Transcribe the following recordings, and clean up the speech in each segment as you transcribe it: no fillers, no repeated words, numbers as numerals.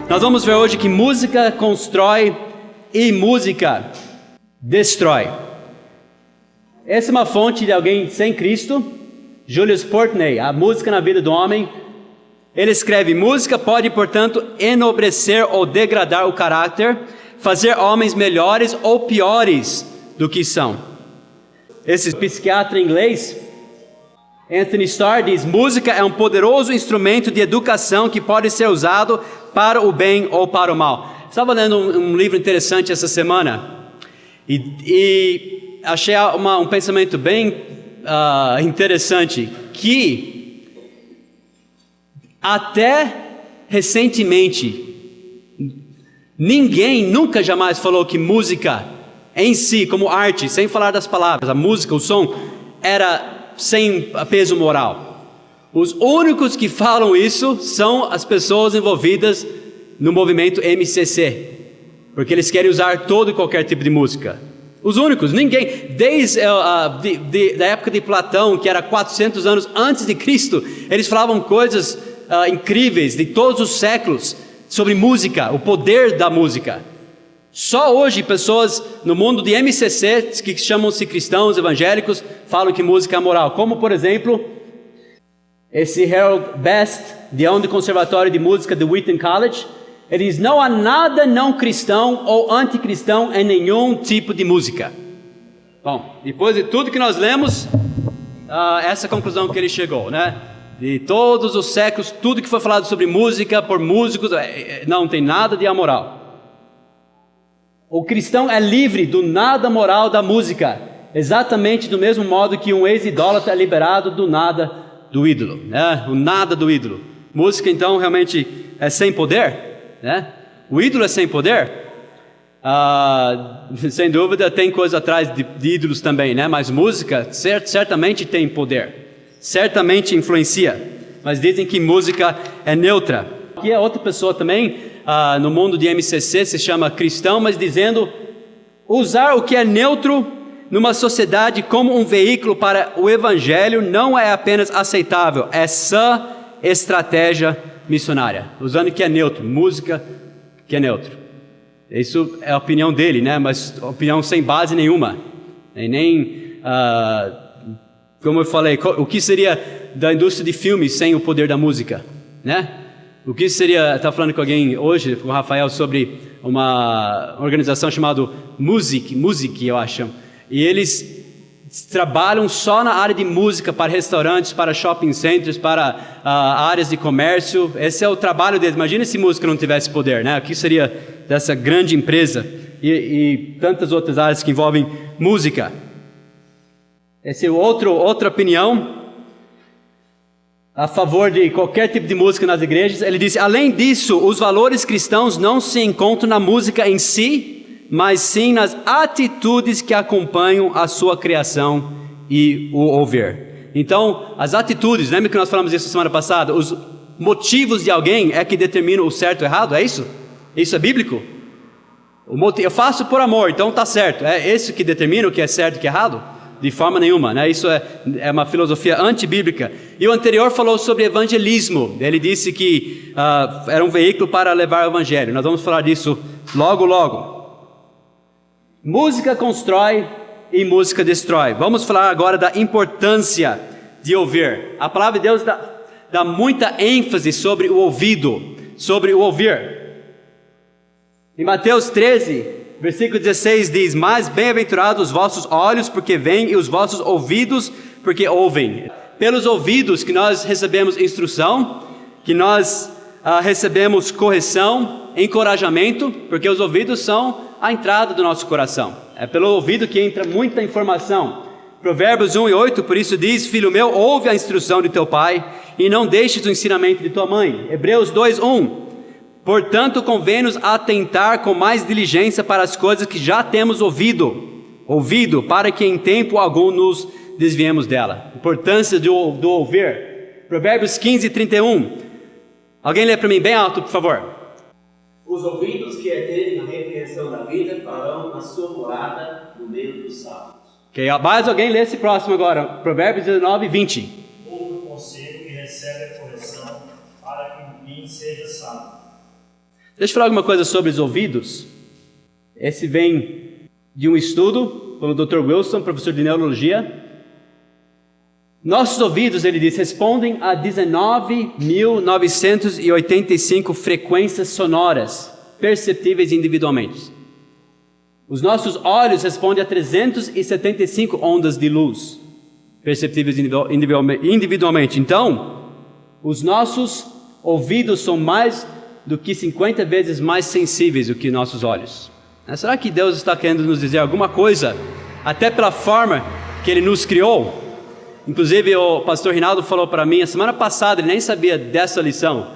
Nós vamos ver hoje que música constrói e música destrói. Essa é uma fonte de alguém sem Cristo, Julius Portney, A Música na Vida do Homem. Ele escreve: música pode, portanto, enobrecer ou degradar o caráter, fazer homens melhores ou piores do que são. Esse psiquiatra inglês, Anthony Starr, diz: música é um poderoso instrumento de educação que pode ser usado para o bem ou para o mal. Estava lendo um livro interessante essa semana e achei um pensamento bem interessante, que até recentemente ninguém nunca jamais falou que música em si, como arte, sem falar das palavras, a música, o som, era sem peso moral. Os únicos que falam isso são as pessoas envolvidas no movimento MCC, porque eles querem usar todo e qualquer tipo de música. Os únicos, ninguém, desde da época de Platão, que era 400 anos antes de Cristo, eles falavam coisas incríveis de todos os séculos sobre música, o poder da música. Só hoje pessoas no mundo de MCC, que chamam-se cristãos evangélicos, falam que música é moral, como por exemplo esse Harold Best, do Conservatório de Música de Wheaton College. Ele diz: não há nada não cristão ou anticristão em nenhum tipo de música. Bom, depois de tudo que nós lemos, essa conclusão que ele chegou, né? De todos os séculos, tudo que foi falado sobre música por músicos, não tem nada de amoral. O cristão é livre do nada moral da música, exatamente do mesmo modo que um ex-idólatra é liberado do nada do ídolo, né? O nada do ídolo. Música então realmente é sem poder, né? O ídolo é sem poder. Sem dúvida tem coisa atrás de ídolos também, né? Mas música certamente tem poder, certamente influencia. Mas dizem que música é neutra. Aqui é outra pessoa também, no mundo de MCC, se chama cristão, mas dizendo: usar o que é neutro numa sociedade como um veículo para o evangelho não é apenas aceitável, é sã estratégia missionária. Usando o que é neutro, música que é neutro. Isso é a opinião dele, né? Mas opinião sem base nenhuma. E nem, como eu falei, o que seria da indústria de filmes sem o poder da música, né? O que seria, estava falando com alguém hoje, com o Rafael, sobre uma organização chamada Music, eu acho. E eles trabalham só na área de música para restaurantes, para shopping centers, para áreas de comércio. Esse é o trabalho deles. Imagina se música não tivesse poder, né? O que seria dessa grande empresa e tantas outras áreas que envolvem música. Essa é outra opinião a favor de qualquer tipo de música nas igrejas. Ele disse: além disso, os valores cristãos não se encontram na música em si, mas sim nas atitudes que acompanham a sua criação e o ouvir. Então, as atitudes, lembra que nós falamos isso semana passada? Os motivos de alguém é que determinam o certo e o errado, é isso? Isso é bíblico? Eu faço por amor, então está certo. É isso que determina o que é certo e o que é errado? De forma nenhuma, né? Isso é uma filosofia antibíblica. E o anterior falou sobre evangelismo. Ele disse que era um veículo para levar o evangelho. Nós vamos falar disso logo. Música constrói e música destrói. Vamos falar agora da importância de ouvir. A palavra de Deus dá muita ênfase sobre o ouvido, sobre o ouvir. Em Mateus 13, versículo 16 diz: mas bem-aventurados os vossos olhos porque veem, e os vossos ouvidos porque ouvem. Pelos ouvidos que nós recebemos instrução, que nós recebemos correção, encorajamento, porque os ouvidos são a entrada do nosso coração. É pelo ouvido que entra muita informação. Provérbios 1:8, por isso diz: filho meu, ouve a instrução de teu pai, e não deixes o ensinamento de tua mãe. Hebreus 2:1, portanto convém-nos atentar com mais diligência para as coisas que já temos ouvido, para que em tempo algum nos desviemos dela. Importância do ouvir. Provérbios 15:31, alguém lê para mim bem alto, por favor. Os ouvidos que atendem na repreensão da vida farão a sua morada no meio dos sábios. Ok, mais alguém lê esse próximo agora. Provérbios 19:20. Ouve o conselho e recebe a correção, para que o fim seja sábio. Deixa eu falar alguma coisa sobre os ouvidos. Esse vem de um estudo pelo Dr. Wilson, professor de neurologia. Nossos ouvidos, ele diz, respondem a 19.985 frequências sonoras perceptíveis individualmente. Os nossos olhos respondem a 375 ondas de luz perceptíveis individualmente. Então, os nossos ouvidos são mais do que 50 vezes mais sensíveis do que nossos olhos. Será que Deus está querendo nos dizer alguma coisa, até pela forma que Ele nos criou? Inclusive o pastor Rinaldo falou para mim, a semana passada, ele nem sabia dessa lição,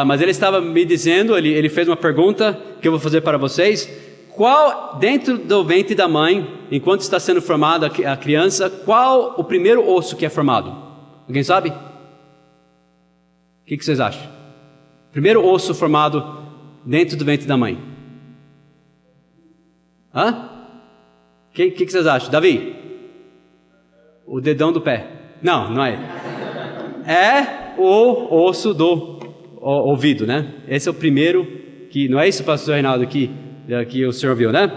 mas ele estava me dizendo, ele fez uma pergunta que eu vou fazer para vocês. Qual, dentro do ventre da mãe, enquanto está sendo formada a criança, qual o primeiro osso que é formado? Alguém sabe? O que vocês acham? Primeiro osso formado dentro do ventre da mãe. O que vocês acham? Davi? O dedão do pé. Não é. É o osso do ouvido, né? Esse é o primeiro que... Não é isso, pastor Reinaldo, que o senhor viu, né?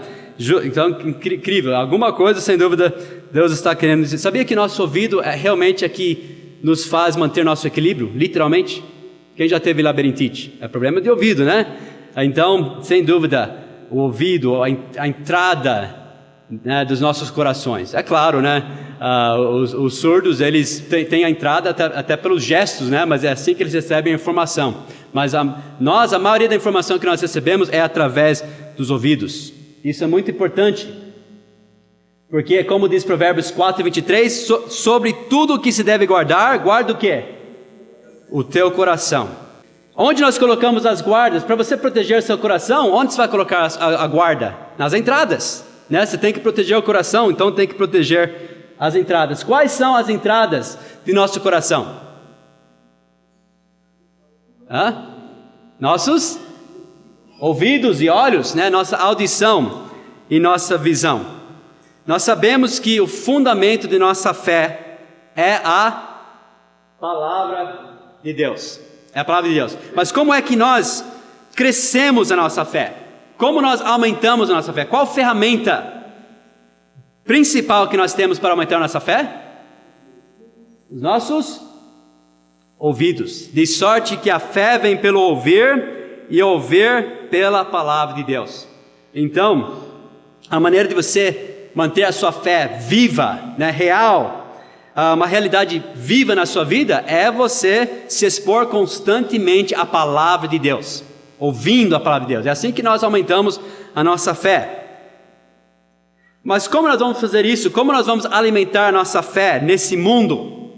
Então, incrível. Alguma coisa, sem dúvida, Deus está querendo dizer. Sabia que nosso ouvido é realmente aqui nos faz manter nosso equilíbrio? Literalmente. Quem já teve labirintite? É problema de ouvido, né? Então, sem dúvida, o ouvido, a entrada, né, dos nossos corações. É claro, né? Os surdos, eles têm a entrada até pelos gestos, né? Mas é assim que eles recebem a informação. Mas a maioria da informação que nós recebemos é através dos ouvidos. Isso é muito importante, porque como diz Provérbios 4:23, sobre tudo o que se deve guardar, guarda o quê? O teu coração. Onde nós colocamos as guardas? Para você proteger seu coração, onde você vai colocar a guarda? Nas entradas, né? Você tem que proteger o coração, então tem que proteger as entradas. Quais são as entradas de nosso coração? Nossos ouvidos e olhos, né? Nossa audição e nossa visão. Nós sabemos que o fundamento de nossa fé é a palavra de Deus. É a palavra de Deus. Mas como é que nós crescemos a nossa fé? Como nós aumentamos a nossa fé? Qual ferramenta principal que nós temos para aumentar a nossa fé? Os nossos ouvidos. De sorte que a fé vem pelo ouvir e ouvir pela palavra de Deus. Então, a maneira de você manter a sua fé viva, né, real, uma realidade viva na sua vida, é você se expor constantemente à palavra de Deus, ouvindo a palavra de Deus. É assim que nós aumentamos a nossa fé. Mas como nós vamos fazer isso? Como nós vamos alimentar a nossa fé nesse mundo?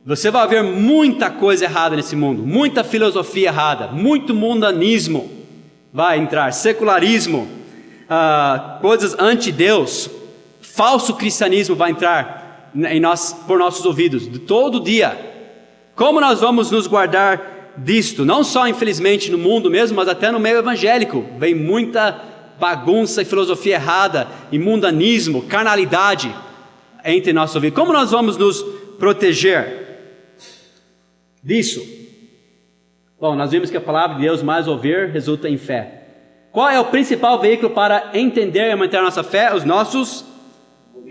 Você vai ver muita coisa errada nesse mundo, muita filosofia errada, muito mundanismo vai entrar, secularismo, coisas anti-Deus, falso cristianismo vai entrar por nossos ouvidos, todo dia. Como nós vamos nos guardar disto? Não só infelizmente no mundo mesmo, mas até no meio evangélico, vem muita bagunça e filosofia errada, e mundanismo, carnalidade entre nossos ouvidos. Como nós vamos nos proteger disso? Bom, nós vimos que a palavra de Deus mais ouvir resulta em fé. Qual é o principal veículo para entender e manter a nossa fé? Os nossos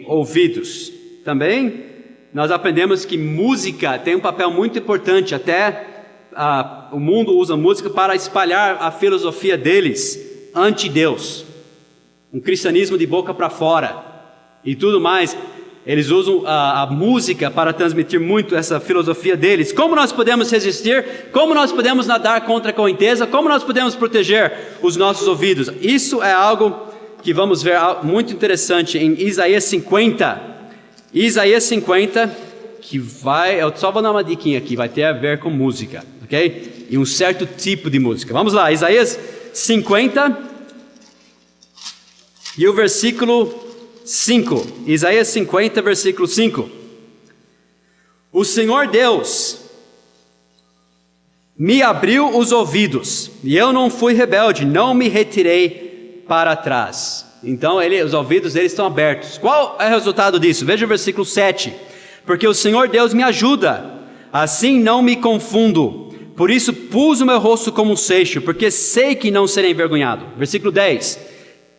ouvidos. Também nós aprendemos que música tem um papel muito importante, até o mundo usa música para espalhar a filosofia deles anti-Deus, um cristianismo de boca para fora e tudo mais. Eles usam a música para transmitir muito essa filosofia deles. Como nós podemos resistir? Como nós podemos nadar contra a correnteza? Como nós podemos proteger os nossos ouvidos? Isso é algo que vamos ver muito interessante em Isaías 50. Isaías 50, que eu só vou dar uma diquinha aqui, vai ter a ver com música, ok? E um certo tipo de música. Vamos lá, Isaías 50 e o versículo 5. Isaías 50, versículo 5. O Senhor Deus me abriu os ouvidos, e eu não fui rebelde, não me retirei para trás. Então os ouvidos deles estão abertos. Qual é o resultado disso? Veja o versículo 7. Porque o Senhor Deus me ajuda, assim não me confundo. Por isso pus o meu rosto como um seixo, porque sei que não serei envergonhado. Versículo 10.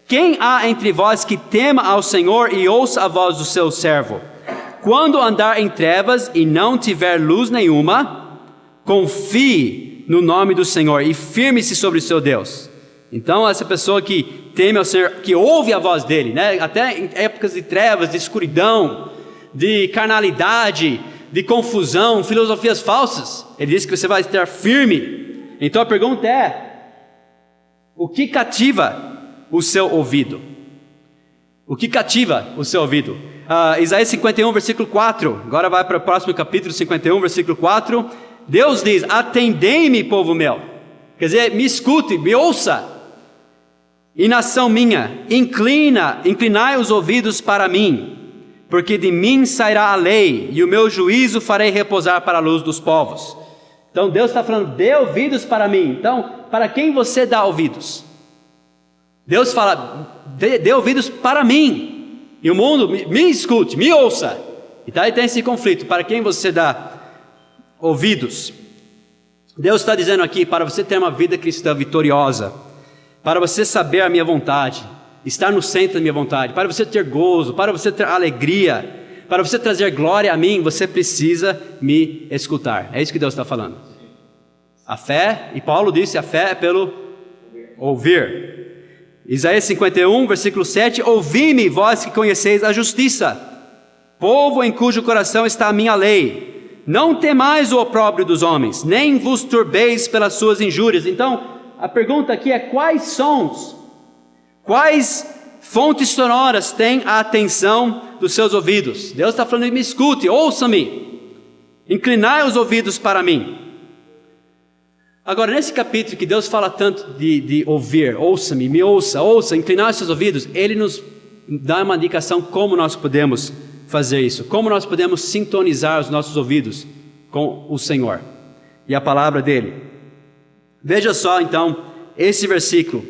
Quem há entre vós que tema ao Senhor e ouça a voz do seu servo? Quando andar em trevas e não tiver luz nenhuma, confie no nome do Senhor e firme-se sobre o seu Deus. Então essa pessoa que teme ao Senhor, que ouve a voz dele, né? Até em épocas de trevas, de escuridão, de carnalidade, de confusão, filosofias falsas, ele diz que você vai estar firme. Então a pergunta é: o que cativa o seu ouvido? O que cativa o seu ouvido? Isaías 51, versículo 4, agora vai para o próximo capítulo 51, versículo 4, Deus diz: atendei-me, povo meu, quer dizer, me escute, me ouça, e nação minha, inclinai os ouvidos para mim, porque de mim sairá a lei, e o meu juízo farei repousar para a luz dos povos. Então Deus está falando: dê ouvidos para mim. Então, para quem você dá ouvidos? Deus fala: dê ouvidos para mim, e o mundo me escute, me ouça. E daí tem esse conflito: para quem você dá ouvidos? Deus está dizendo aqui: para você ter uma vida cristã vitoriosa, para você saber a minha vontade, estar no centro da minha vontade, para você ter gozo, para você ter alegria, para você trazer glória a mim, você precisa me escutar. É isso que Deus está falando. A fé, e Paulo disse, a fé é pelo ouvir. Isaías 51, versículo 7, ouvi-me, vós que conheceis a justiça, povo em cujo coração está a minha lei, não temais o opróbrio dos homens, nem vos turbeis pelas suas injúrias. Então, a pergunta aqui é: quais sons, quais fontes sonoras têm a atenção dos seus ouvidos? Deus está falando: me escute, ouça-me, inclinai os ouvidos para mim. Agora, nesse capítulo que Deus fala tanto de ouvir, ouça-me, me ouça, inclinar os seus ouvidos, Ele nos dá uma indicação como nós podemos fazer isso, como nós podemos sintonizar os nossos ouvidos com o Senhor e a palavra dEle. Veja só então esse versículo,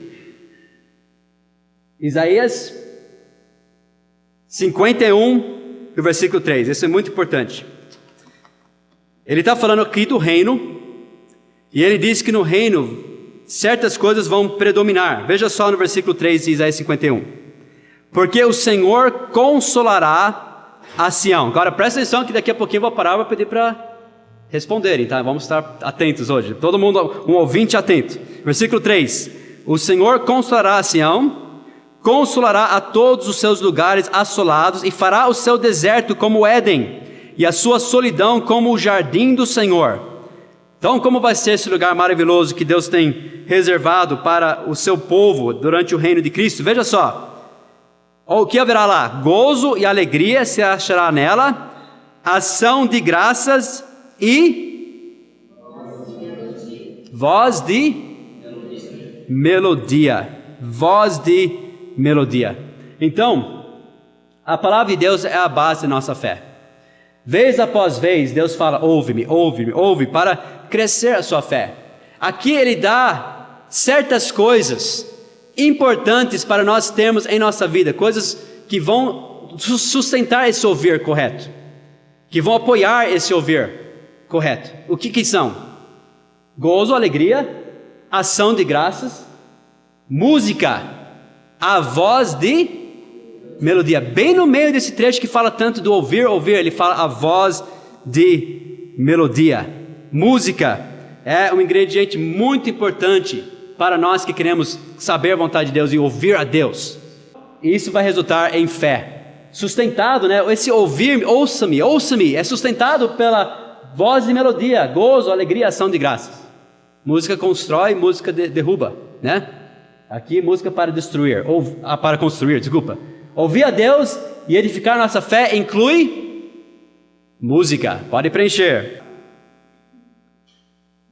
Isaías 51, o versículo 3, isso é muito importante. Ele está falando aqui do reino, e ele diz que no reino certas coisas vão predominar. Veja só no versículo 3 de Isaías 51. Porque o Senhor consolará a Sião. Agora presta atenção que daqui a pouquinho eu vou parar e vou pedir para responderem, tá? Vamos estar atentos hoje. Todo mundo, um ouvinte atento. Versículo 3. O Senhor consolará a Sião, consolará a todos os seus lugares assolados e fará o seu deserto como o Éden e a sua solidão como o jardim do Senhor. Então, como vai ser esse lugar maravilhoso que Deus tem reservado para o seu povo durante o reino de Cristo? Veja só, o que haverá lá? Gozo e alegria se achará nela, ação de graças e voz de melodia. Voz de melodia. Então, a palavra de Deus é a base da nossa fé. Vez após vez, Deus fala: ouve-me, ouve-me, ouve, para crescer a sua fé. Aqui Ele dá certas coisas importantes para nós termos em nossa vida, coisas que vão sustentar esse ouvir correto, que vão apoiar esse ouvir correto. O que são? Gozo, alegria, ação de graças, música, a voz de melodia. Bem no meio desse trecho que fala tanto do ouvir, ele fala a voz de melodia. Música é um ingrediente muito importante para nós que queremos saber a vontade de Deus e ouvir a Deus. E isso vai resultar em fé. Sustentado, né? Esse ouvir, ouça-me, é sustentado pela voz de melodia, gozo, alegria, ação de graças. Música constrói, música derruba, né? Aqui música para destruir, ou para construir, desculpa. Ouvir a Deus e edificar nossa fé inclui música. Pode preencher.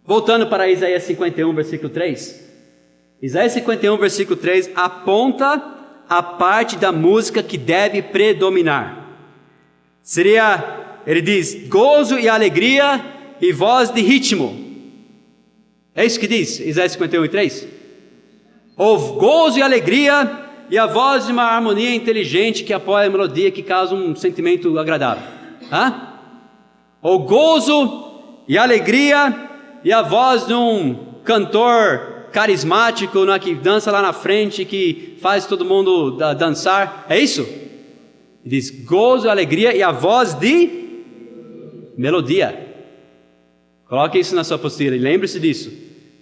Voltando para Isaías 51, versículo 3. Isaías 51, versículo 3 aponta a parte da música que deve predominar. Ele diz: gozo e alegria e voz de ritmo. É isso que diz Isaías 51, 3? Ou gozo e alegria e a voz de uma harmonia inteligente que apoia a melodia, que causa um sentimento agradável. Ou gozo e alegria e a voz de um cantor carismático, né, que dança lá na frente, que faz todo mundo dançar. É isso? Ele diz gozo, alegria e a voz de melodia. Coloque isso na sua apostila e lembre-se disso.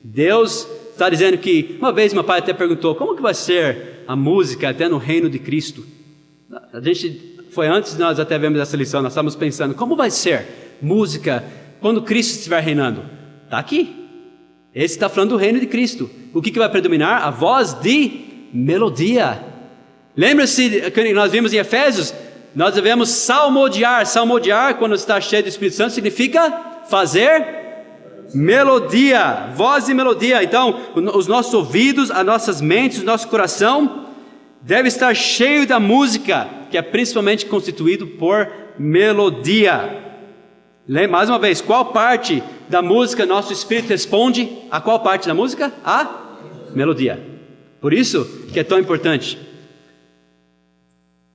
Deus está dizendo que, uma vez meu pai até perguntou, como que vai ser a música até no reino de Cristo? A gente, foi antes de nós até vermos essa lição, nós estávamos pensando, como vai ser música quando Cristo estiver reinando? Está aqui. Esse está falando do reino de Cristo. O que vai predominar? A voz de melodia. Lembra-se que nós vimos em Efésios, nós devemos salmodiar. Salmodiar, quando está cheio do Espírito Santo, significa fazer melodia, voz e melodia. Então, os nossos ouvidos, as nossas mentes, o nosso coração deve estar cheio da música, que é principalmente constituído por melodia. Mais uma vez, qual parte da música nosso espírito responde? A qual parte da música? A melodia. Por isso que é tão importante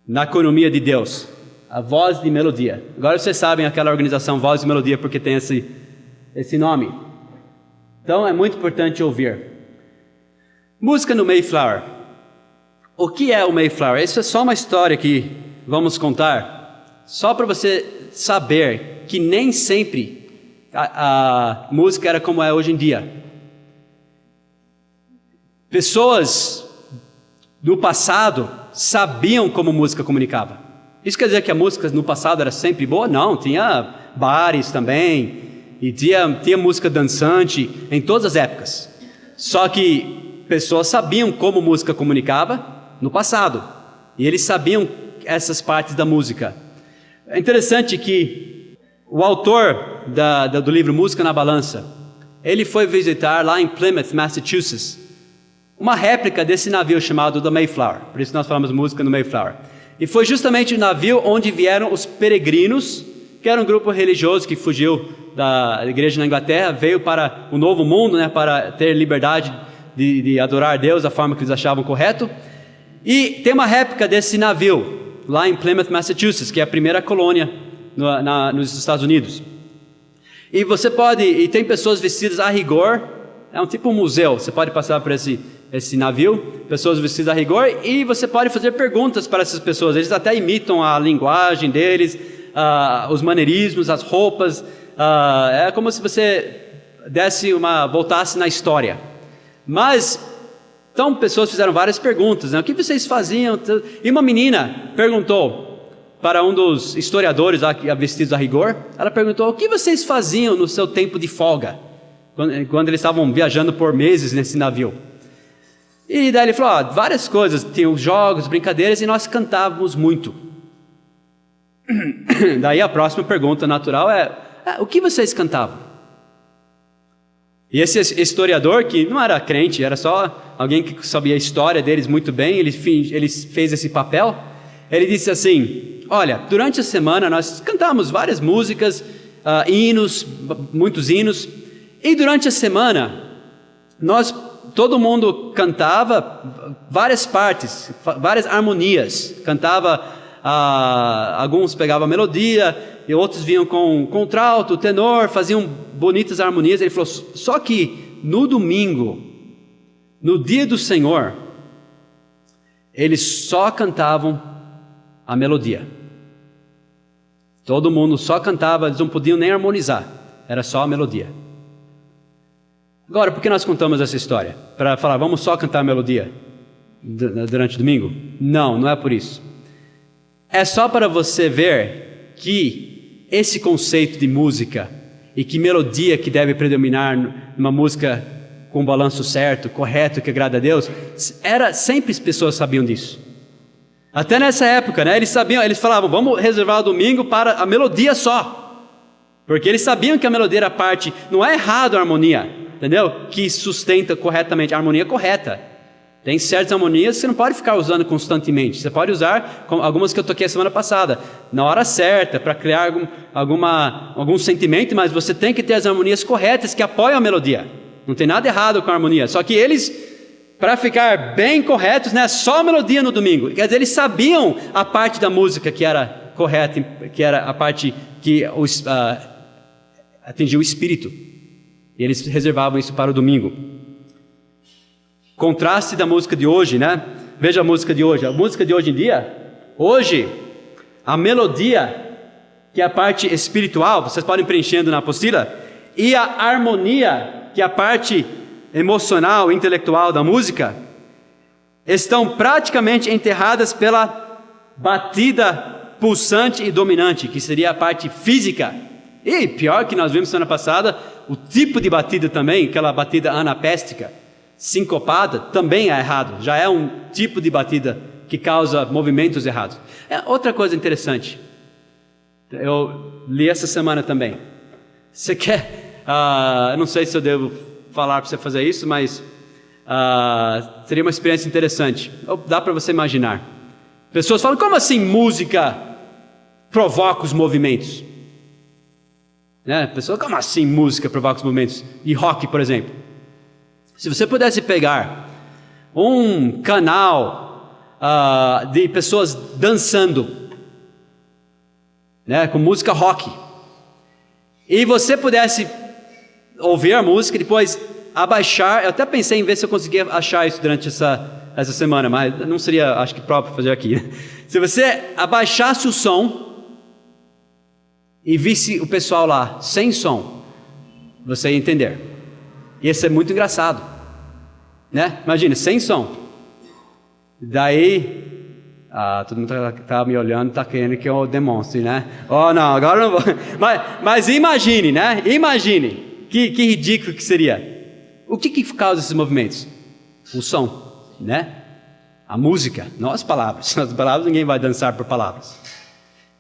na economia de Deus, a voz de melodia. Agora vocês sabem aquela organização Voz de Melodia porque tem esse nome. Então é muito importante ouvir. Música no Mayflower. O que é o Mayflower? Isso é só uma história que vamos contar, só para você saber que nem sempre a música era como é hoje em dia. Pessoas do passado sabiam como música comunicava. Isso quer dizer que a música no passado era sempre boa? Não, tinha bares também, e tinha música dançante em todas as épocas. Só que pessoas sabiam como música comunicava no passado, e eles sabiam essas partes da música. É interessante que o autor do livro Música na Balança, ele foi visitar lá em Plymouth, Massachusetts, uma réplica desse navio chamado The Mayflower, por isso nós falamos música no Mayflower. E foi justamente o navio onde vieram os peregrinos, que era um grupo religioso que fugiu da igreja na Inglaterra, veio para o novo mundo, né, para ter liberdade de adorar a Deus da forma que eles achavam correto. E tem uma réplica desse navio lá em Plymouth, Massachusetts, que é a primeira colônia nos Estados Unidos. E e tem pessoas vestidas a rigor, é um tipo um museu, você pode passar por esse navio, pessoas vestidas a rigor, e você pode fazer perguntas para essas pessoas. Eles até imitam a linguagem deles, os maneirismos, as roupas. É como se você voltasse na história. Mas então pessoas fizeram várias perguntas, né? O que vocês faziam? E uma menina perguntou para um dos historiadores lá vestidos a rigor. Ela perguntou: o que vocês faziam no seu tempo de folga, quando eles estavam viajando por meses nesse navio? E daí ele falou: várias coisas, tinham jogos, brincadeiras, e nós cantávamos muito. Daí a próxima pergunta natural é: o que vocês cantavam? E esse historiador, que não era crente, era só alguém que sabia a história deles muito bem, ele fez esse papel. Ele disse assim: olha, durante a semana nós cantávamos várias músicas, hinos, muitos hinos, e durante a semana todo mundo cantava várias partes, várias harmonias, cantava, alguns pegavam a melodia, e outros vinham com contralto, tenor, faziam bonitas harmonias. Ele falou: só que no domingo, no dia do Senhor, eles só cantavam a melodia. Todo mundo só cantava, eles não podiam nem harmonizar, era só a melodia. Agora, por que nós contamos essa história? Para falar, vamos só cantar a melodia durante o domingo? Não, não é por isso. É só para você ver que esse conceito de música e que melodia que deve predominar numa música com o balanço certo, correto, que agrada a Deus, sempre as pessoas sabiam disso. Até nessa época, né, eles falavam: vamos reservar o domingo para a melodia só, porque eles sabiam que a melodia era parte, não é errado a harmonia, entendeu? Que sustenta corretamente, a harmonia correta. Tem certas harmonias que você não pode ficar usando constantemente. Você pode usar algumas que eu toquei a semana passada, na hora certa, para criar algum sentimento, mas você tem que ter as harmonias corretas que apoiam a melodia. Não tem nada errado com a harmonia. Só que eles, para ficar bem corretos, né, só a melodia no domingo. Quer dizer, eles sabiam a parte da música que era correta, que era a parte que atingia o espírito. E eles reservavam isso para o domingo. Contraste da música de hoje, né? Veja a música de hoje. A música de hoje em dia, hoje, a melodia, que é a parte espiritual, vocês podem ir preenchendo na apostila, e a harmonia, que é a parte emocional, intelectual da música, estão praticamente enterradas pela batida pulsante e dominante, que seria a parte física. E pior que nós vimos semana passada, o tipo de batida também, aquela batida anapéstica, sincopada, também é errado. Já é um tipo de batida que causa movimentos errados. Outra coisa interessante, eu li essa semana também. Você quer, não sei se eu devo falar para você fazer isso, mas seria uma experiência interessante. Dá para você imaginar. Pessoas falam, como assim música provoca os movimentos? Né? Pessoas, como assim música provoca os movimentos? E rock, por exemplo. Se você pudesse pegar um canal de pessoas dançando, né, com música rock, e você pudesse ouvir a música e depois abaixar, eu até pensei em ver se eu conseguia achar isso durante essa semana, mas não seria, acho que próprio fazer aqui, né? Se você abaixasse o som e visse o pessoal lá sem som, você ia entender. Ia ser muito engraçado, né? Imagina, sem som. Daí, todo mundo tá me olhando, tá querendo que eu demonstre, né? Oh, não, agora não vou. Mas imagine, né? Imagine, que ridículo que seria. O que causa esses movimentos? O som, né? A música, não as palavras. As palavras ninguém vai dançar por palavras.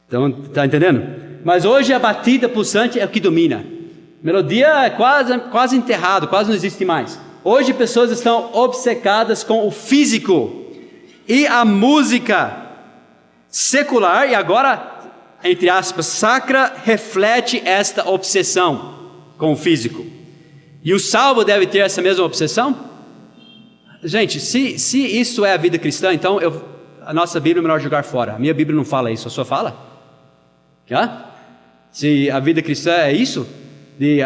Então, tá entendendo? Mas hoje a batida pulsante é o que domina. Melodia é quase enterrado, quase não existe mais. Hoje pessoas estão obcecadas com o físico. E a música secular, e agora, entre aspas, sacra, reflete esta obsessão com o físico. E o salvo deve ter essa mesma obsessão? Gente, se isso é a vida cristã, então a nossa Bíblia é melhor jogar fora. A minha Bíblia não fala isso, a sua fala? Se a vida cristã é isso, de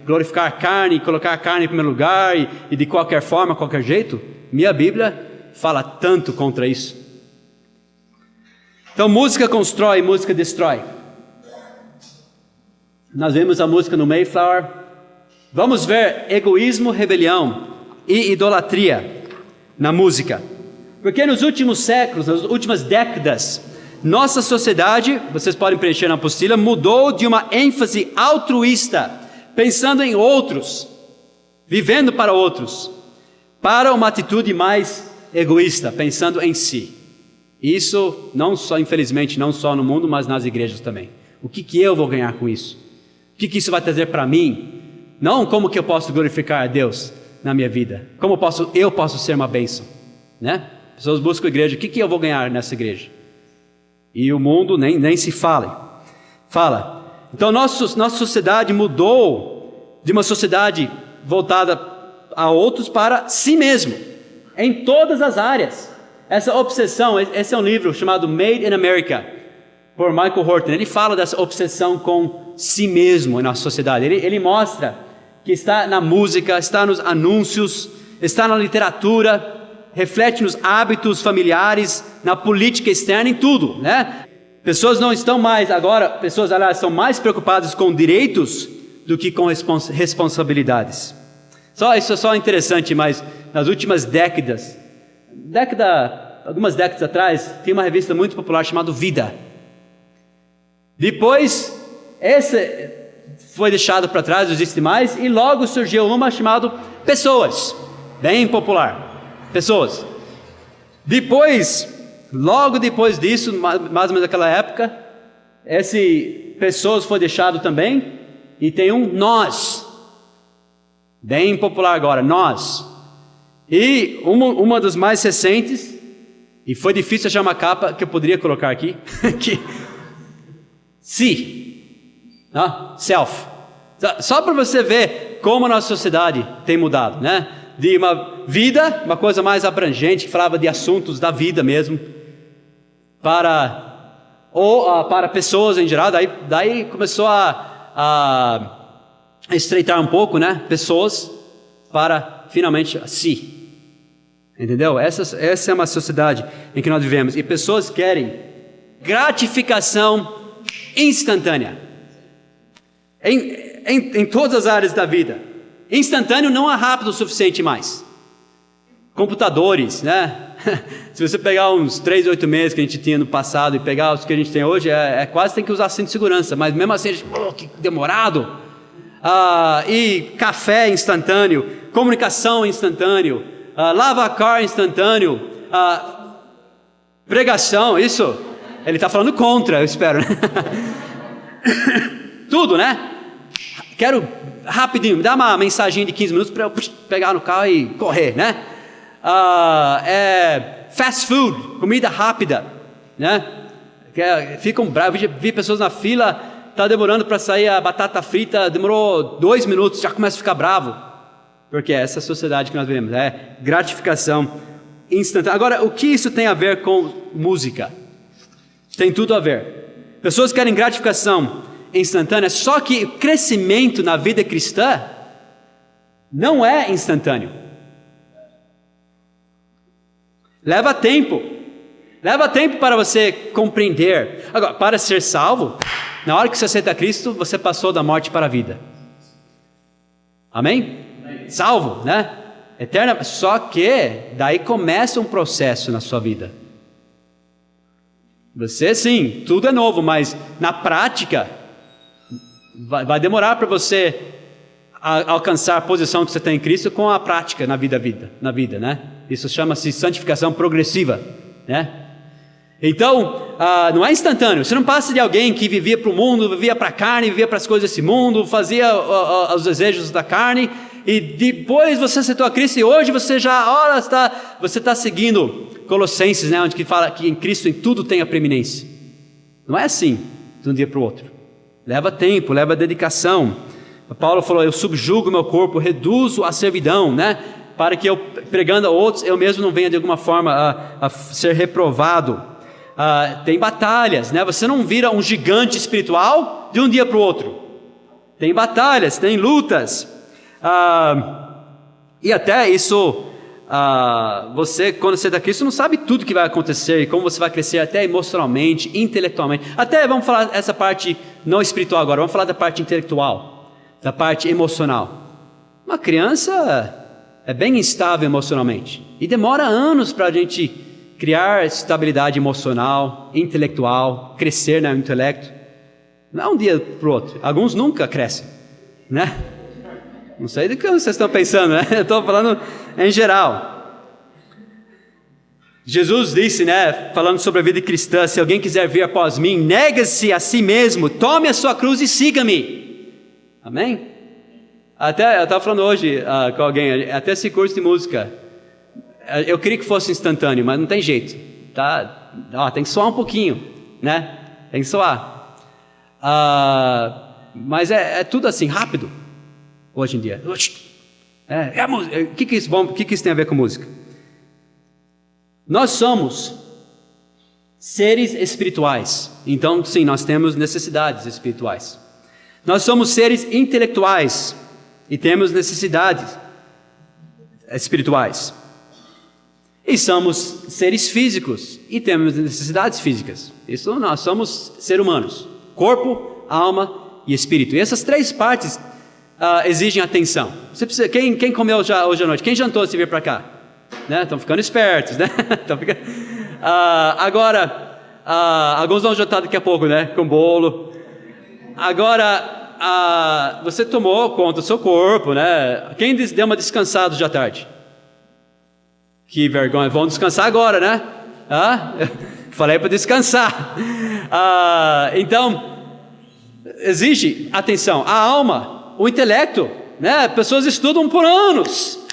glorificar a carne, colocar a carne em primeiro lugar e de qualquer forma, qualquer jeito, minha Bíblia fala tanto contra isso. Então música constrói, música destrói. Nós vemos a música no Mayflower. Vamos ver egoísmo, rebelião e idolatria na música. Porque nos últimos séculos, nas últimas décadas, nossa sociedade, vocês podem preencher na apostila, mudou de uma ênfase altruísta, pensando em outros, vivendo para outros, para uma atitude mais egoísta, pensando em si. Isso não só, infelizmente, não só no mundo, mas nas igrejas também. O que eu vou ganhar com isso? O que isso vai trazer para mim? Não como que eu posso glorificar a Deus na minha vida. Como eu posso ser uma bênção, né? Pessoas buscam a igreja, o que eu vou ganhar nessa igreja? E o mundo nem se fala. Então nossa sociedade mudou de uma sociedade voltada a outros para si mesmo, em todas as áreas. Essa obsessão, esse é um livro chamado Made in America, por Michael Horton. Ele fala dessa obsessão com si mesmo na sociedade. Ele mostra que está na música, está nos anúncios, está na literatura, reflete nos hábitos familiares, na política externa, em tudo, né? Pessoas não estão mais agora, pessoas aliás são mais preocupadas com direitos do que com responsabilidades. Isso é só interessante, mas nas últimas algumas décadas atrás, tinha uma revista muito popular chamada Vida. Depois, essa foi deixado para trás, não existe mais, e logo surgiu uma chamada Pessoas, bem popular, Pessoas. Logo depois disso, mais ou menos naquela época, esse Pessoas foi deixado também, e tem um Nós, bem popular agora, Nós. E uma das mais recentes, e foi difícil achar uma capa que eu poderia colocar aqui, Self. Só para você ver como a nossa sociedade tem mudado, né? De uma vida, uma coisa mais abrangente, que falava de assuntos da vida mesmo, para pessoas em geral. Daí começou a estreitar um pouco, né? Pessoas para finalmente si. Entendeu? Essa é uma sociedade em que nós vivemos. E pessoas querem gratificação instantânea. Em todas as áreas da vida. Instantâneo não é rápido o suficiente mais. Computadores, né? Se você pegar uns 3, 8 meses que a gente tinha no passado e pegar os que a gente tem hoje, quase tem que usar cinto de segurança, mas mesmo assim, que demorado. E café instantâneo, comunicação instantâneo, lava-car instantâneo, pregação, isso, ele está falando contra, eu espero. Tudo, né? Quero rapidinho, me dá uma mensagem de 15 minutos para eu pegar no carro e correr, né? Fast food, comida rápida, né? Ficam bravos, vi pessoas na fila, está demorando para sair a batata frita, demorou 2 minutos, já começa a ficar bravo, porque é essa sociedade que nós vivemos, gratificação instantânea. Agora, o que isso tem a ver com música? Tem tudo a ver. Pessoas querem gratificação instantânea, só que o crescimento na vida cristã não é instantâneo. Leva tempo para você compreender. Agora, para ser salvo, na hora que você aceita Cristo, você passou da morte para a vida. Amém? Salvo, né? Eterna. Só que daí começa um processo na sua vida. Você sim, tudo é novo, mas na prática vai demorar para você alcançar a posição que você tem em Cristo com a prática na vida, né? Isso chama-se santificação progressiva, né? Então, não é instantâneo. Você não passa de alguém que vivia para o mundo, vivia para a carne, vivia para as coisas desse mundo, fazia os desejos da carne, e depois você aceitou a Cristo, e hoje você está seguindo Colossenses, né? Onde que fala que em Cristo em tudo tem a preeminência. Não é assim, de um dia para o outro. Leva tempo, leva dedicação. Paulo falou, eu subjugo meu corpo, reduzo a servidão, né? Para que eu, pregando a outros, eu mesmo não venha de alguma forma a ser reprovado. Tem batalhas, né? Você não vira um gigante espiritual de um dia para o outro. Tem batalhas, tem lutas. E até isso, você, quando você está Cristo, não sabe tudo que vai acontecer, e como você vai crescer até emocionalmente, intelectualmente. Até vamos falar essa parte não espiritual agora, vamos falar da parte intelectual, da parte emocional. Uma criança é bem instável emocionalmente, e demora anos para a gente criar estabilidade emocional, intelectual, crescer no intelecto. Não é um dia para o outro. Alguns nunca crescem, né? Não sei do que vocês estão pensando, né? Eu estou falando em geral. Jesus disse, né, falando sobre a vida cristã, se alguém quiser vir após mim, nega-se a si mesmo, tome a sua cruz e siga-me. Amém? Até eu estava falando hoje com alguém, até esse curso de música, eu queria que fosse instantâneo, mas não tem jeito, tá? Tem que soar um pouquinho, né? Tem que soar. Mas é tudo assim, rápido, hoje em dia. A música. O que isso tem a ver com música? Nós somos seres espirituais, então sim, nós temos necessidades espirituais. Nós somos seres intelectuais e temos necessidades espirituais. E somos seres físicos e temos necessidades físicas. Isso nós somos seres humanos: corpo, alma e espírito. E essas 3 partes exigem atenção. Você precisa, quem comeu já hoje à noite? Quem jantou se vir para cá? Né? Estão ficando espertos, né? Agora, alguns vão jantar daqui a pouco, né? Com bolo. Agora, você tomou conta do seu corpo, né? Quem deu uma descansada hoje à tarde? Que vergonha, vão descansar agora, né? Falei para descansar. Então, exige atenção. A alma, o intelecto, né? Pessoas estudam por anos.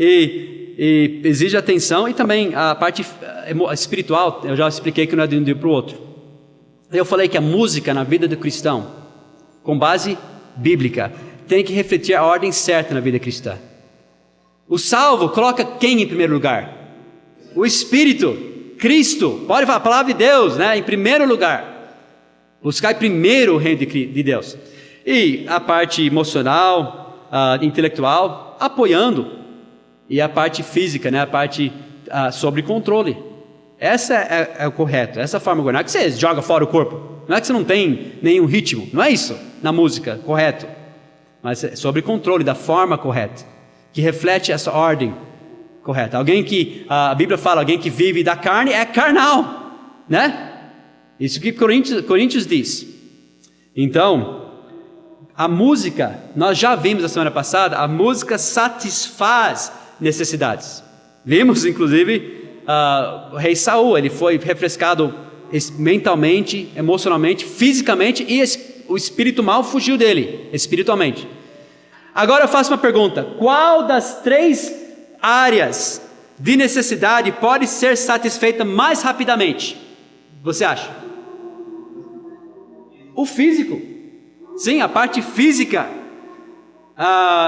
E exige atenção, e também a parte espiritual, eu já expliquei que não é de um dia para o outro. Eu falei que a música na vida do cristão, com base bíblica, tem que refletir a ordem certa na vida cristã. O salvo coloca quem em primeiro lugar? O Espírito, Cristo, pode falar a palavra de Deus, né? Em primeiro lugar. Buscar primeiro o reino de Deus. E a parte emocional, intelectual, apoiando. E a parte física, né? A parte sobre controle. Essa é o correto, essa é a forma correta. Não é que você joga fora o corpo, não é que você não tem nenhum ritmo, não é isso na música, correto. Mas é sobre controle, da forma correta, que reflete essa ordem correta. Alguém que, a Bíblia fala, alguém que vive da carne é carnal, né? Isso que Coríntios diz. Então, a música, nós já vimos na semana passada, a música satisfaz necessidades. Vimos, inclusive, o rei Saul, ele foi refrescado mentalmente, emocionalmente, fisicamente, e o espírito mal fugiu dele, espiritualmente. Agora eu faço uma pergunta: qual das 3 áreas de necessidade pode ser satisfeita mais rapidamente? Você acha? O físico. Sim, a parte física.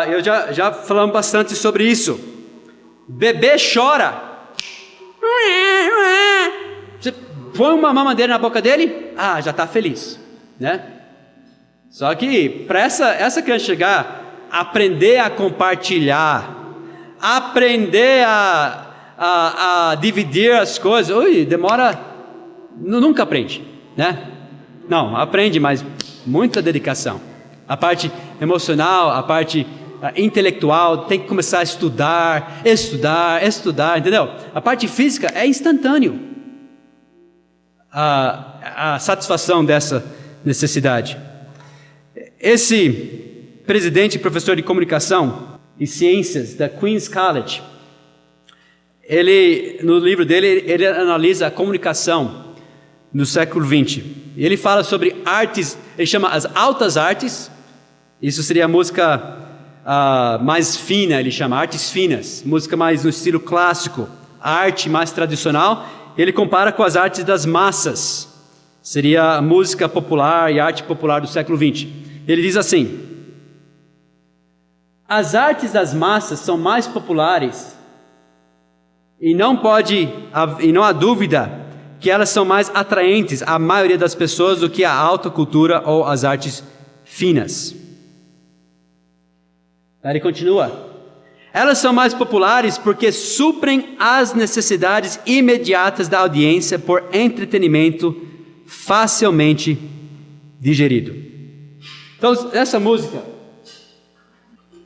Eu já falamos bastante sobre isso. Bebê chora. Você põe uma mamadeira na boca dele, já está feliz, né? Só que para essa criança chegar, aprender a compartilhar, aprender a dividir as coisas, demora, nunca aprende, né? Não, aprende, mas muita dedicação. A parte emocional, a parte intelectual, tem que começar a estudar, entendeu? A parte física é instantâneo. A satisfação dessa necessidade. Esse presidente e professor de comunicação e ciências da Queen's College, no livro dele, ele analisa a comunicação no século XX. Ele fala sobre artes, ele chama as altas artes. Isso seria a música mais fina, ele chama artes finas, música mais no estilo clássico, a arte mais tradicional. Ele compara com as artes das massas, seria a música popular e a arte popular do século XX. Ele diz assim: as artes das massas são mais populares e não há dúvida que elas são mais atraentes à maioria das pessoas do que a alta cultura ou as artes finas. Ele continua: elas são mais populares porque suprem as necessidades imediatas da audiência por entretenimento facilmente digerido. Então, essa música,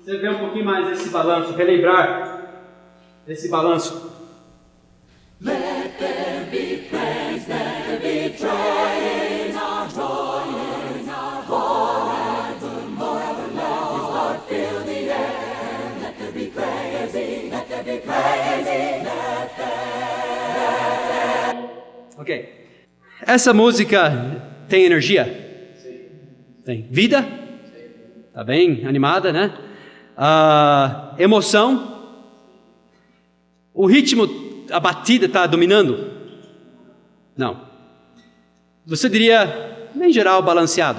você vê um pouquinho mais desse balanço, relembrar desse balanço. Let there be praise, let there be joy in our Ok. Essa música tem energia? Sim. Tem vida? Sim. Tá bem animada, né? Emoção? O ritmo, a batida está dominando? Não. Você diria, em geral, balanceado?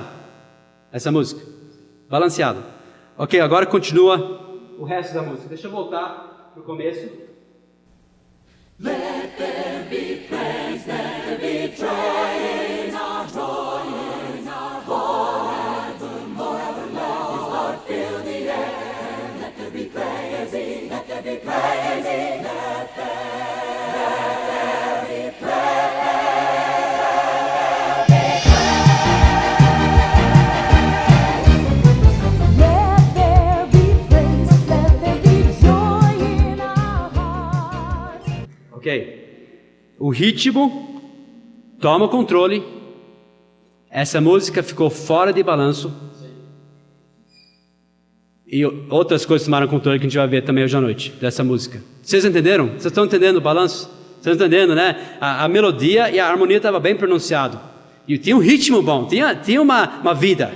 Essa música? Balanceado. Ok, agora continua o resto da música. Deixa eu voltar para o começo. Let there be praise, let there be joy in our forevermore our Lord fill the air. Let there be praising, let there be praising, let there be praise. Let there be praise, let there be joy in our hearts. Ok, o ritmo toma o controle. Essa música ficou fora de balanço. E outras coisas tomaram controle que a gente vai ver também hoje à noite dessa música. Vocês entenderam? Vocês estão entendendo o balanço? Vocês estão entendendo, né? A melodia e a harmonia estavam bem pronunciado. E tinha um ritmo bom, tinha uma vida.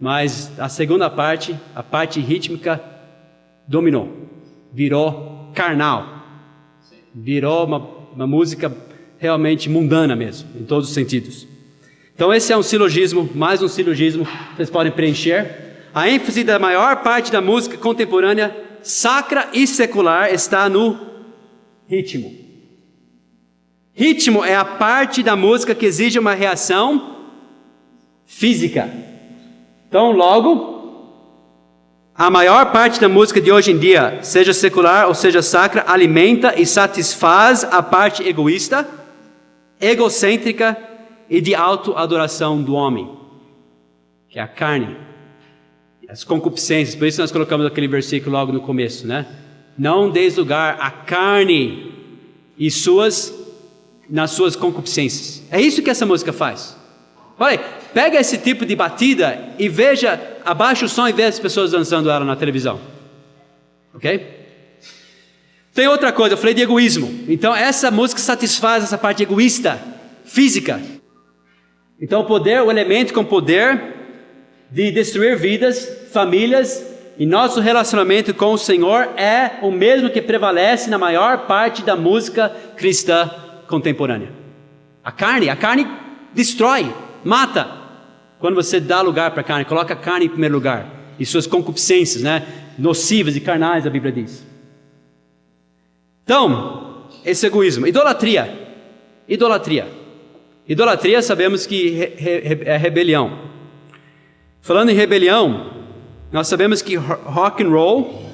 Mas a segunda parte, a parte rítmica, dominou. Virou carnal. Virou uma música realmente mundana mesmo, em todos os sentidos. Então esse é um silogismo, mais um silogismo que vocês podem preencher. A ênfase da maior parte da música contemporânea, sacra e secular, está no ritmo. Ritmo é a parte da música que exige uma reação física. Então, logo, a maior parte da música de hoje em dia, seja secular ou seja sacra, alimenta e satisfaz a parte egoísta, egocêntrica e de autoadoração do homem, que é a carne, as concupiscências. Por isso nós colocamos aquele versículo logo no começo, né? Não deis lugar à carne e nas suas concupiscências. É isso que essa música faz. Olha, pega esse tipo de batida e veja, abaixa o som e veja as pessoas dançando ela na televisão. Ok? Tem outra coisa, eu falei de egoísmo. Então essa música satisfaz essa parte egoísta, física. Então o elemento com poder de destruir vidas, famílias, e nosso relacionamento com o Senhor é o mesmo que prevalece na maior parte da música cristã contemporânea. A carne destrói, mata. Quando você dá lugar para a carne, coloca a carne em primeiro lugar, e suas concupiscências, né, nocivas e carnais, a Bíblia diz. Então, esse egoísmo. Idolatria, sabemos que é rebelião. Falando em rebelião, nós sabemos que rock and roll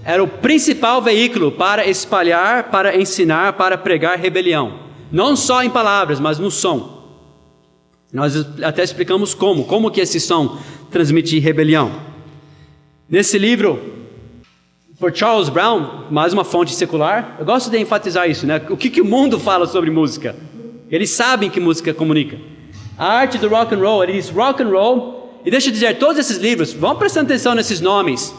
era o principal veículo para espalhar, para ensinar, para pregar rebelião. Não só em palavras, mas no som. Nós até explicamos como que esse som transmite rebelião. Nesse livro, por Charles Brown, mais uma fonte secular, eu gosto de enfatizar isso, né? O que o mundo fala sobre música? Eles sabem que música comunica. A arte do rock and roll, ele diz rock and roll. E deixa eu dizer, todos esses livros, vão prestando atenção nesses nomes,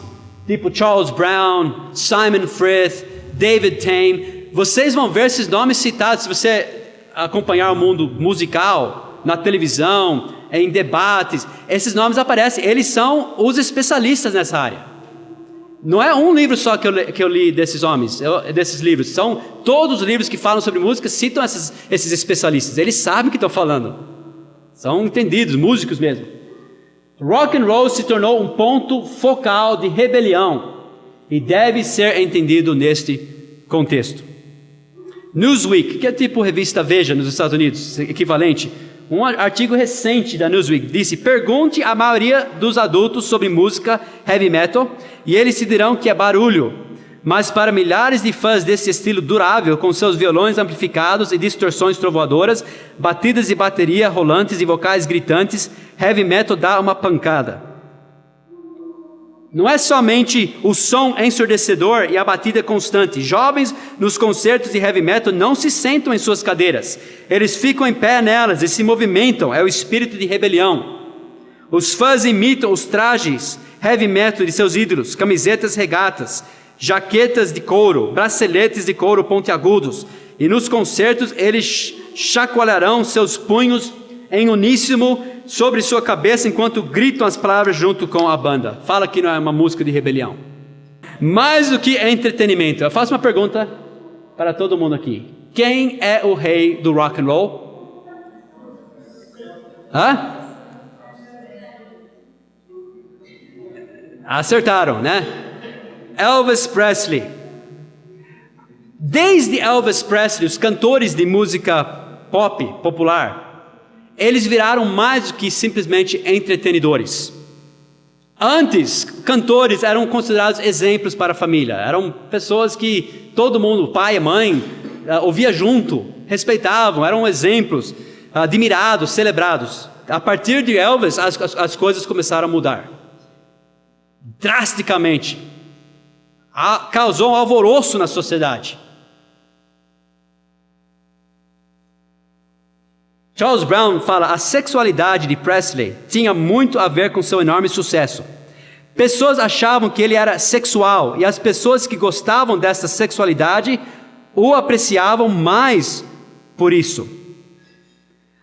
tipo Charles Brown, Simon Frith, David Tame. Vocês vão ver esses nomes citados, se você acompanhar o mundo musical, na televisão, em debates, esses nomes aparecem, eles são os especialistas nessa área. Não é um livro só que eu li desses homens, desses livros, são todos os livros que falam sobre música, citam esses especialistas, eles sabem o que estão falando, são entendidos, músicos mesmo. Rock and roll se tornou um ponto focal de rebelião e deve ser entendido neste contexto. Newsweek, que é tipo revista Veja nos Estados Unidos, equivalente, um artigo recente da Newsweek disse: pergunte à maioria dos adultos sobre música heavy metal e eles se dirão que é barulho. Mas para milhares de fãs desse estilo durável, com seus violões amplificados e distorções trovoadoras, batidas de bateria rolantes e vocais gritantes, heavy metal dá uma pancada. Não é somente o som ensurdecedor e a batida constante. Jovens nos concertos de heavy metal não se sentam em suas cadeiras. Eles ficam em pé nelas e se movimentam. É o espírito de rebelião. Os fãs imitam os trajes heavy metal de seus ídolos, camisetas regatas, jaquetas de couro, braceletes de couro pontiagudos, e nos concertos eles chacoalharão seus punhos em uníssono sobre sua cabeça enquanto gritam as palavras junto com a banda. Fala que não é uma música de rebelião. Mais do que entretenimento, eu faço uma pergunta para todo mundo aqui: quem é o rei do rock and roll? Acertaram, né? Elvis Presley. Desde Elvis Presley, os cantores de música pop, popular, eles viraram mais do que simplesmente entretenedores. Antes, cantores eram considerados exemplos para a família. Eram pessoas que todo mundo, pai e mãe, ouvia junto, respeitavam, eram exemplos, admirados, celebrados. A partir de Elvis, as coisas começaram a mudar drasticamente. Causou um alvoroço na sociedade. Charles Brown fala: a sexualidade de Presley tinha muito a ver com seu enorme sucesso. Pessoas achavam que ele era sexual, e as pessoas que gostavam dessa sexualidade o apreciavam mais por isso.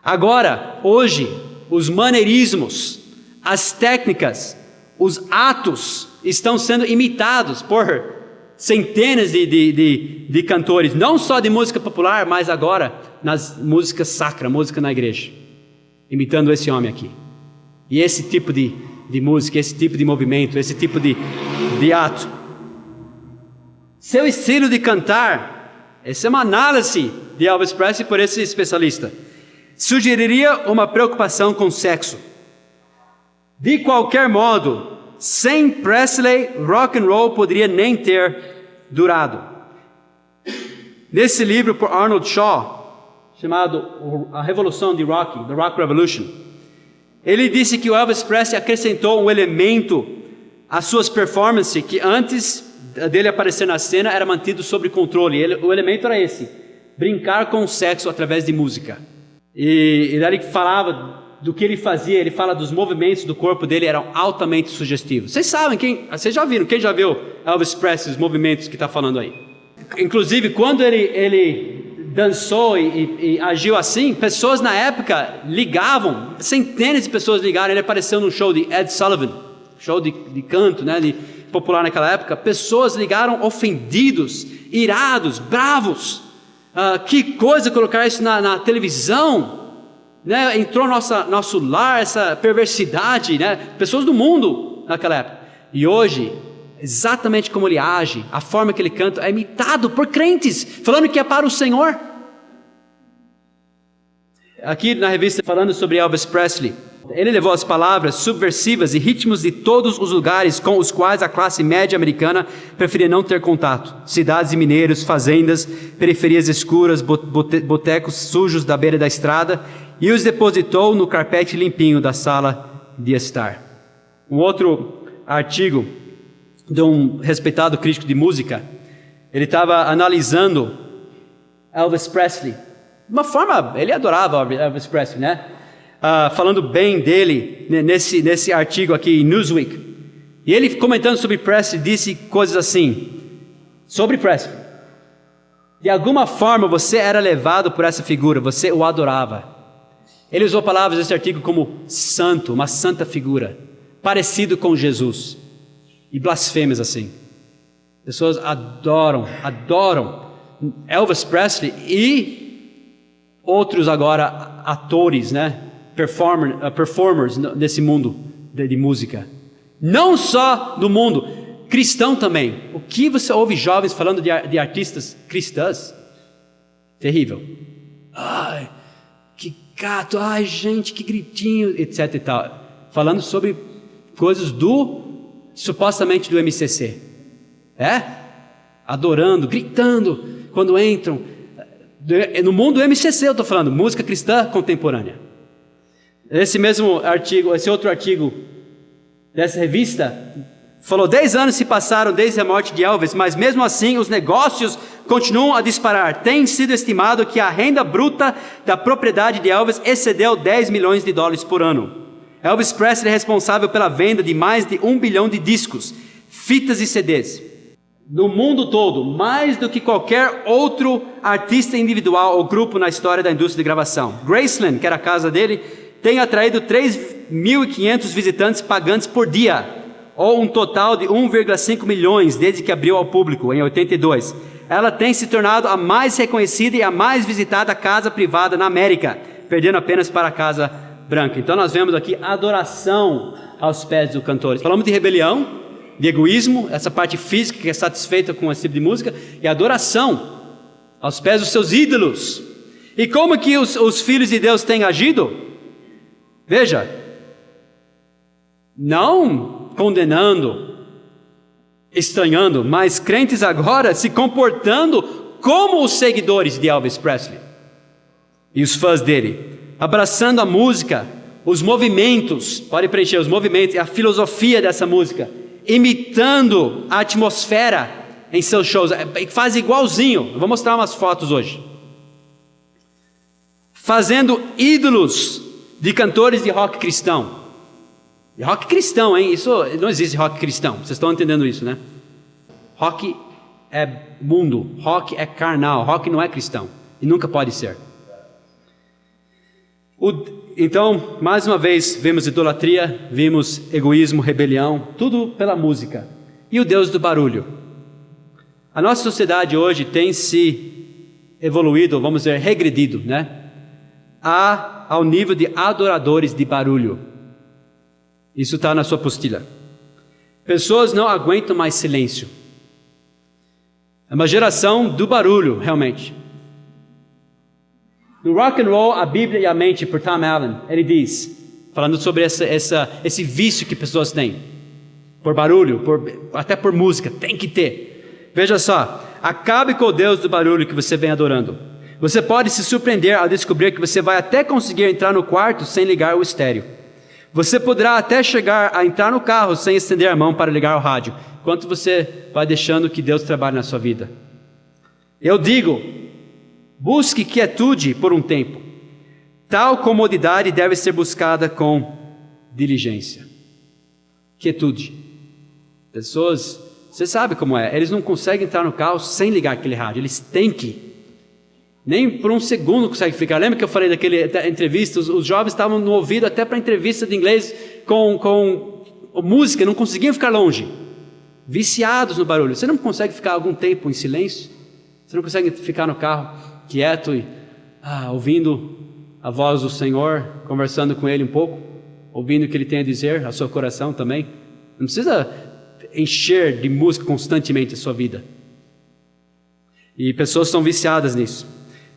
Agora, hoje, os maneirismos, as técnicas, os atos estão sendo imitados por centenas de cantores, não só de música popular, mas agora nas músicas sacras, música na igreja, imitando esse homem aqui. E esse tipo de música, esse tipo de movimento, esse tipo de ato. Seu estilo de cantar, essa é uma análise de Elvis Presley por esse especialista, sugeriria uma preocupação com sexo. De qualquer modo, sem Presley, rock and roll poderia nem ter durado. Nesse livro por Arnold Shaw, chamado A Revolução de Rock, The Rock Revolution, ele disse que o Elvis Presley acrescentou um elemento às suas performances que antes dele aparecer na cena era mantido sob controle. O elemento era esse: brincar com o sexo através de música. E daí ele falava do que ele fazia, ele fala dos movimentos do corpo dele, eram altamente sugestivos. Vocês sabem, vocês já viram, quem já viu Elvis Presley, os movimentos que está falando aí? Inclusive, quando ele dançou e agiu assim, pessoas na época ligavam, centenas de pessoas ligaram. Ele apareceu num show de Ed Sullivan, show de canto, né, popular naquela época. Pessoas ligaram ofendidos, irados, bravos. Que coisa colocar isso na televisão, né? Entrou no nosso lar essa perversidade, né? Pessoas do mundo naquela época. E hoje, exatamente como ele age, a forma que ele canta é imitado por crentes, falando que é para o Senhor. Aqui na revista falando sobre Elvis Presley, ele levou as palavras subversivas e ritmos de todos os lugares com os quais a classe média americana preferia não ter contato. Cidades e mineiros, fazendas, periferias escuras, botecos sujos da beira da estrada, e os depositou no carpete limpinho da sala de estar. Um outro artigo de um respeitado crítico de música, ele estava analisando Elvis Presley. De uma forma, ele adorava Elvis Presley, né? Falando bem dele nesse artigo aqui em Newsweek. E ele, comentando sobre Presley, disse coisas assim sobre Presley: de alguma forma você era levado por essa figura, você o adorava. Ele usou palavras nesse artigo como santo, uma santa figura, parecido com Jesus, e blasfêmias assim. Pessoas adoram Elvis Presley e outros agora atores, né? Performers nesse mundo de música. Não só do mundo, cristão também. O que você ouve jovens falando de artistas cristãs? Terrível. Ai, que gato, ai gente, que gritinho, etc e tal. Falando sobre coisas supostamente do MCC. Adorando, gritando quando entram. No mundo do MCC eu estou falando, música cristã contemporânea. Esse mesmo artigo, esse outro artigo dessa revista, falou: 10 anos se passaram desde a morte de Elvis, mas mesmo assim os negócios continuam a disparar. Tem sido estimado que a renda bruta da propriedade de Elvis excedeu $10 milhões por ano. Elvis Presley é responsável pela venda de mais de 1 bilhão de discos, fitas e CDs. No mundo todo, mais do que qualquer outro artista individual ou grupo na história da indústria de gravação. Graceland, que era a casa dele, tem atraído 3.500 visitantes pagantes por dia, ou um total de 1,5 milhões desde que abriu ao público, em 82. Ela tem se tornado a mais reconhecida e a mais visitada casa privada na América, perdendo apenas para a Casa Branca. Então nós vemos aqui adoração aos pés dos cantores. Falamos de rebelião, de egoísmo, essa parte física que é satisfeita com esse tipo de música, e adoração aos pés dos seus ídolos. E como que os filhos de Deus têm agido? Veja, não condenando, estranhando, mas crentes agora se comportando como os seguidores de Elvis Presley e os fãs dele, abraçando a música, os movimentos, pode preencher os movimentos e a filosofia dessa música, imitando a atmosfera em seus shows, faz igualzinho. Eu vou mostrar umas fotos hoje, fazendo ídolos de cantores de rock cristão. E rock cristão, hein? Isso não existe rock cristão. Vocês estão entendendo isso, né? Rock é mundo, rock é carnal, rock não é cristão e nunca pode ser. Então, mais uma vez, vemos idolatria, vimos egoísmo, rebelião, tudo pela música. E o Deus do barulho. A nossa sociedade hoje tem se evoluído, vamos dizer, regredido, né? Ao nível de adoradores de barulho. Isso está na sua apostila. Pessoas não aguentam mais silêncio. É uma geração do barulho, realmente. No Rock and Roll, a Bíblia e a Mente, por Tom Allen, ele diz: falando sobre esse vício que pessoas têm, por barulho, até por música, tem que ter. Veja só, acabe com o Deus do barulho que você vem adorando. Você pode se surpreender ao descobrir que você vai até conseguir entrar no quarto sem ligar o estéreo. Você poderá até chegar a entrar no carro sem estender a mão para ligar o rádio, enquanto você vai deixando que Deus trabalhe na sua vida. Eu digo, busque quietude por um tempo. Tal comodidade deve ser buscada com diligência. Quietude. Pessoas, você sabe como é, eles não conseguem entrar no carro sem ligar aquele rádio, eles têm que. Nem por um segundo conseguem ficar. Lembra que eu falei daquela entrevista? Os jovens estavam no ouvido até para entrevista de inglês com música, não conseguiam ficar longe. Viciados no barulho. Você não consegue ficar algum tempo em silêncio? Você não consegue ficar no carro quieto e ouvindo a voz do Senhor, conversando com Ele um pouco, ouvindo o que Ele tem a dizer, ao seu coração também? Não precisa encher de música constantemente a sua vida. E pessoas são viciadas nisso.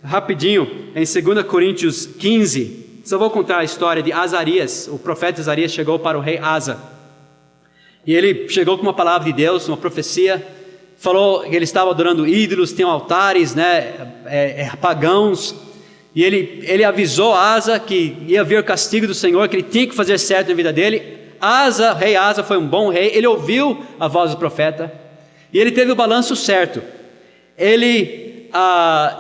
Rapidinho, em 2 Coríntios 15, só vou contar a história de Azarias. O profeta Azarias chegou para o rei Asa. E ele chegou com uma palavra de Deus, uma profecia. Falou que ele estava adorando ídolos, tinham altares, pagãos. E ele avisou Asa que ia vir o castigo do Senhor, que ele tinha que fazer certo na vida dele. Rei Asa foi um bom rei. Ele ouviu a voz do profeta. E ele teve o balanço certo. Ele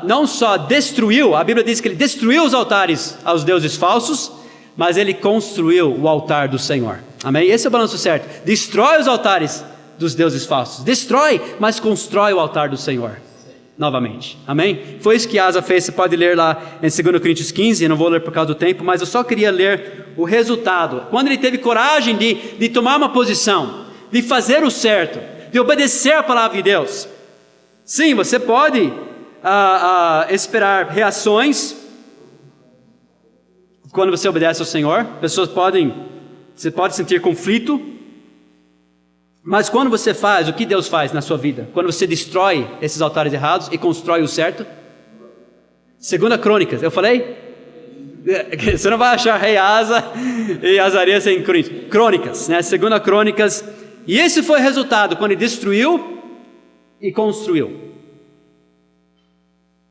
não só destruiu, a Bíblia diz que ele destruiu os altares aos deuses falsos, mas ele construiu o altar do Senhor. Amém? Esse é o balanço certo. Destrói os altares dos deuses falsos. Destrói, mas constrói o altar do Senhor. Novamente. Amém? Foi isso que Asa fez. Você pode ler lá em 2 Coríntios 15. Eu não vou ler por causa do tempo, mas eu só queria ler o resultado. Quando ele teve coragem de tomar uma posição, de fazer o certo, de obedecer a palavra de Deus. Sim, você pode esperar reações quando você obedece ao Senhor. Você pode sentir conflito, mas quando você faz o que Deus faz na sua vida, quando você destrói esses altares errados e constrói o certo. 2 Crônicas, eu falei? Você não vai achar rei Asa e Azarias em Crônicas, né? 2 Crônicas, e esse foi o resultado quando ele destruiu e construiu.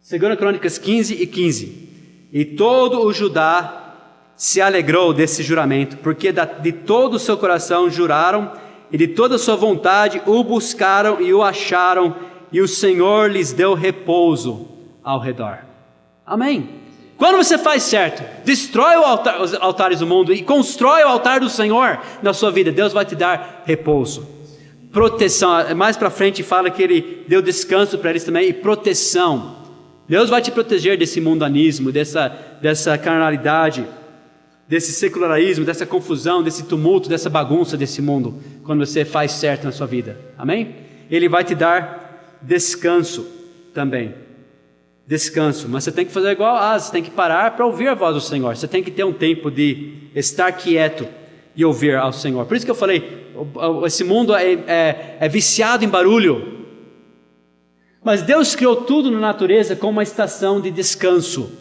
2 Crônicas 15 e 15. E todo o Judá se alegrou desse juramento, porque de todo o seu coração juraram, e de toda a sua vontade o buscaram e o acharam, e o Senhor lhes deu repouso ao redor. Amém? Quando você faz certo, destrói os altares do mundo e constrói o altar do Senhor na sua vida, Deus vai te dar repouso, proteção. Mais para frente fala que Ele deu descanso para eles também, e proteção. Deus vai te proteger desse mundanismo, dessa carnalidade, desse secularismo, dessa confusão, desse tumulto, dessa bagunça desse mundo, quando você faz certo na sua vida. Amém? Ele vai te dar descanso também. Descanso, mas você tem que fazer igual você tem que parar para ouvir a voz do Senhor. Você tem que ter um tempo de estar quieto e ouvir ao Senhor. Por isso que eu falei, esse mundo é viciado em barulho. Mas Deus criou tudo na natureza com uma estação de descanso,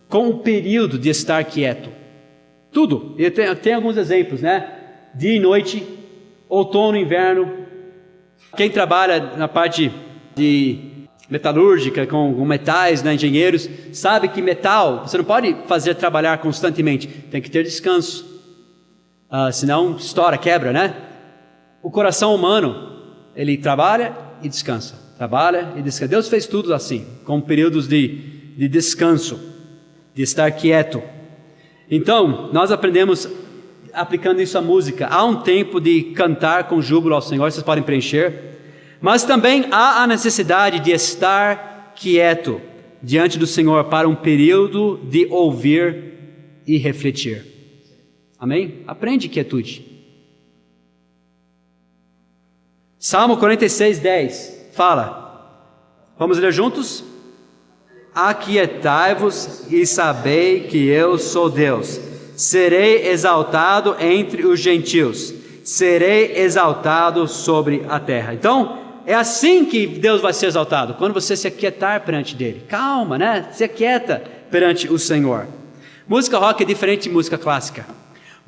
com um período de estar quieto. Tudo. Eu tenho alguns exemplos, né? Dia e noite, outono, inverno. Quem trabalha na parte de metalúrgica, com metais, né, engenheiros, sabe que metal, você não pode fazer trabalhar constantemente. Tem que ter descanso. Senão estoura, quebra, né? O coração humano, ele trabalha e descansa. Trabalha e descansa. Deus fez tudo assim, com períodos de descanso, de estar quieto. Então, nós aprendemos aplicando isso à música. Há um tempo de cantar com júbilo ao Senhor, vocês podem preencher. Mas também há a necessidade de estar quieto diante do Senhor para um período de ouvir e refletir. Amém? Aprende quietude. Salmo 46, 10. Fala, vamos ler juntos? Aquietai-vos e sabei que eu sou Deus. Serei exaltado entre os gentios. Serei exaltado sobre a terra. Então, é assim que Deus vai ser exaltado, quando você se aquietar perante dele. Calma, né? Se aquieta perante o Senhor. Música rock é diferente de música clássica.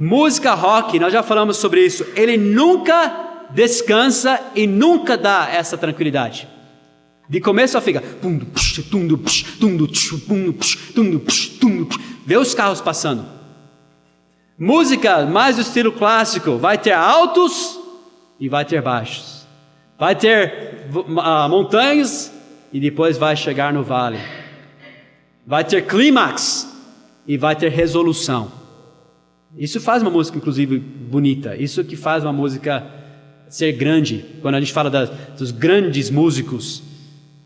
Música rock, nós já falamos sobre isso, ele nunca descansa e nunca dá essa tranquilidade. De começo a fica, vê os carros passando. Música mais do estilo clássico, vai ter altos e vai ter baixos. Vai ter montanhas e depois vai chegar no vale. Vai ter clímax e vai ter resolução. Isso faz uma música, inclusive, bonita. Isso que faz uma música ser grande. Quando a gente fala dos grandes músicos,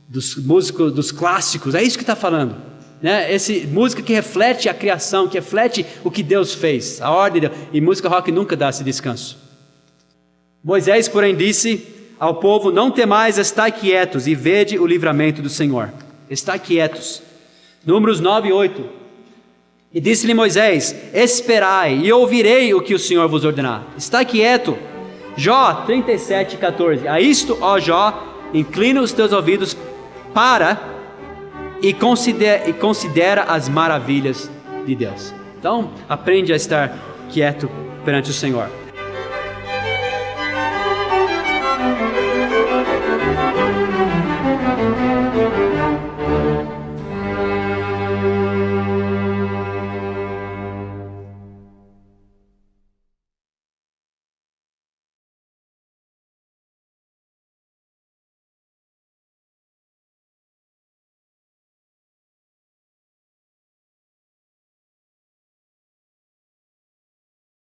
dos clássicos, é isso que está falando, né? Música que reflete a criação, que reflete o que Deus fez, a ordem de Deus. E música rock nunca dá esse descanso. Moisés, porém, disse ao povo: não temais, estai quietos e vede o livramento do Senhor. Estai quietos. Números 9 e 8. E disse-lhe Moisés: esperai e ouvirei o que o Senhor vos ordenar. Estai quieto. Jó 37, 14. A isto, ó Jó, inclina os teus ouvidos e considera as maravilhas de Deus. Então, aprende a estar quieto perante o Senhor.